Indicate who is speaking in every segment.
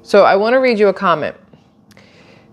Speaker 1: So I want to read you a comment.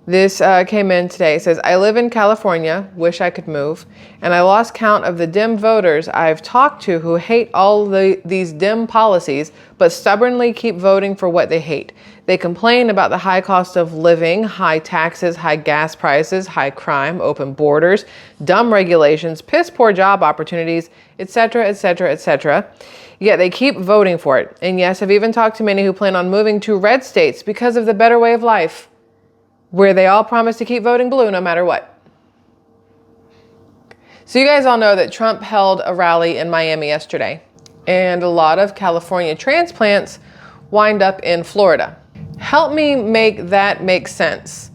Speaker 1: This came in today. It says, I live in California, wish I could move, and I lost count of the Dem voters I've talked to who hate all these Dem policies, but stubbornly keep voting for what they hate. They complain about the high cost of living, high taxes, high gas prices, high crime, open borders, dumb regulations, piss poor job opportunities, etc., etc., etc. Yet they keep voting for it. And yes, I've even talked to many who plan on moving to red states because of the better way of life, where they all promise to keep voting blue no matter what. So you guys all know that Trump held a rally in Miami yesterday, and a lot of California transplants wind up in Florida. Help me make that make sense.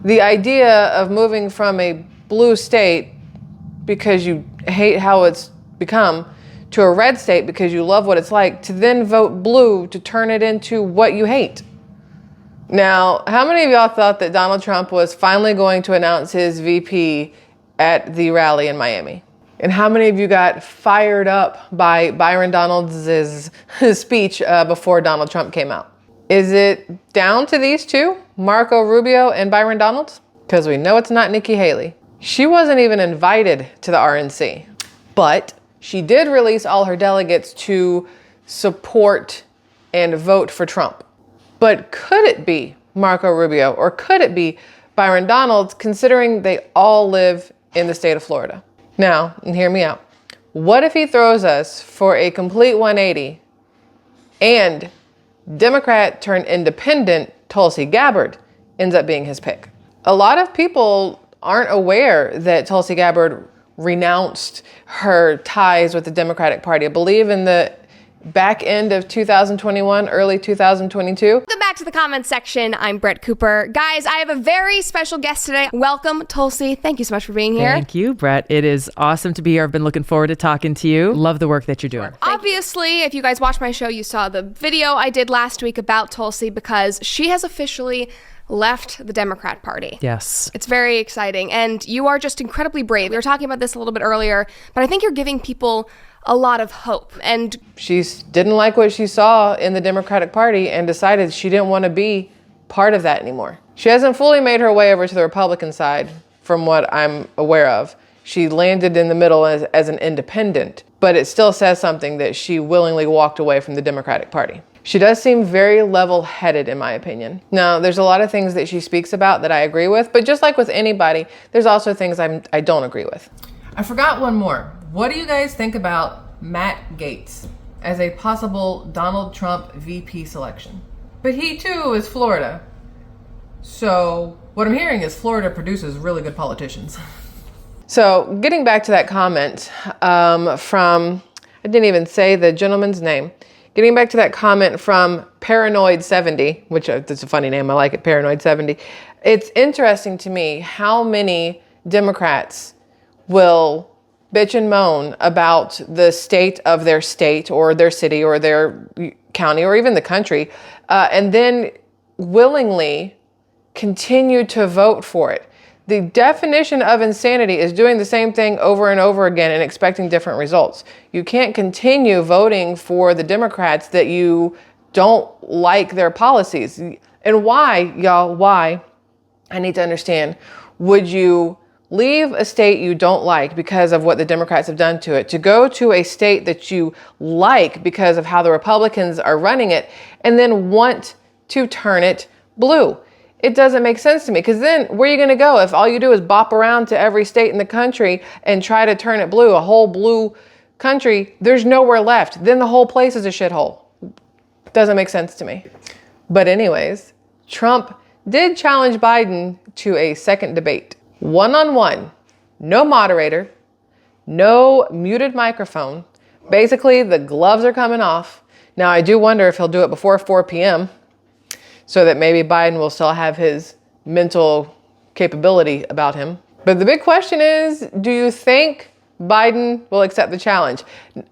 Speaker 1: The idea of moving from a blue state because you hate how it's become to a red state because you love what it's like, to then vote blue to turn it into what you hate. Now, how many of y'all thought that Donald Trump was finally going to announce his VP at the rally in Miami? And how many of you got fired up by Byron Donalds' speech before Donald Trump came out? Is it down to these two, Marco Rubio and Byron Donalds? Because we know it's not Nikki Haley. She wasn't even invited to the RNC, but she did release all her delegates to support and vote for Trump. But could it be Marco Rubio or could it be Byron Donalds, considering they all live in the state of Florida? Now, and hear me out. What if he throws us for a complete 180 and Democrat turned independent Tulsi Gabbard ends up being his pick? A lot of people aren't aware that Tulsi Gabbard renounced her ties with the Democratic Party. I believe in the back end of 2021, early 2022.
Speaker 2: Welcome back to the comments section. I'm Brett Cooper. Guys, I have a very special guest today. Welcome, Tulsi. Thank you so much for being here.
Speaker 3: Thank you, Brett. It is awesome to be here. I've been looking forward to talking to you. Love the work that you're doing.
Speaker 2: Obviously, if you guys watched my show, you saw the video I did last week about Tulsi because she has officially left the Democrat Party.
Speaker 3: Yes.
Speaker 2: It's very exciting. And you are just incredibly brave. We were talking about this a little bit earlier, but I think you're giving people a lot of hope. And
Speaker 1: she didn't like what she saw in the Democratic Party and decided she didn't want to be part of that anymore. She hasn't fully made her way over to the Republican side, from what I'm aware of. She landed in the middle as an independent, but it still says something that she willingly walked away from the Democratic Party. She does seem very level-headed, in my opinion. Now, there's a lot of things that she speaks about that I agree with, but just like with anybody, there's also things I don't agree with. I forgot one more. What do you guys think about Matt Gaetz as a possible Donald Trump VP selection? But he too is Florida. So what I'm hearing is Florida produces really good politicians. So getting back to that comment from, I didn't even say the gentleman's name. Getting back to that comment from Paranoid70, which it's a funny name, I like it, Paranoid70. It's interesting to me how many Democrats will bitch and moan about the state of their state or their city or their county or even the country, and then willingly continue to vote for it. The definition of insanity is doing the same thing over and over again and expecting different results. You can't continue voting for the Democrats that you don't like their policies. And why, y'all, why? I need to understand. Would you leave a state you don't like because of what the Democrats have done to it to go to a state that you like because of how the Republicans are running it and then want to turn it blue? It doesn't make sense to me, because then where are you going to go if all you do is bop around to every state in the country and try to turn it blue, a whole blue country? There's nowhere left. Then the whole place is a shithole. Doesn't make sense to me. But anyways, Trump did challenge Biden to a second debate. One-on-one, no moderator, no muted microphone. Basically, the gloves are coming off. Now, I do wonder if he'll do it before 4 p.m., so that maybe Biden will still have his mental capability about him. But the big question is, do you think Biden will accept the challenge?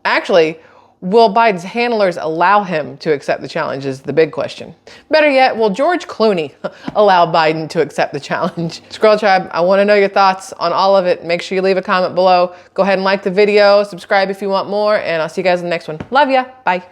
Speaker 1: Actually, will Biden's handlers allow him to accept the challenge is the big question. Better yet, will George Clooney allow Biden to accept the challenge? Squirrel Tribe, I want to know your thoughts on all of it. Make sure you leave a comment below. Go ahead and like the video, subscribe if you want more, and I'll see you guys in the next one. Love ya. Bye.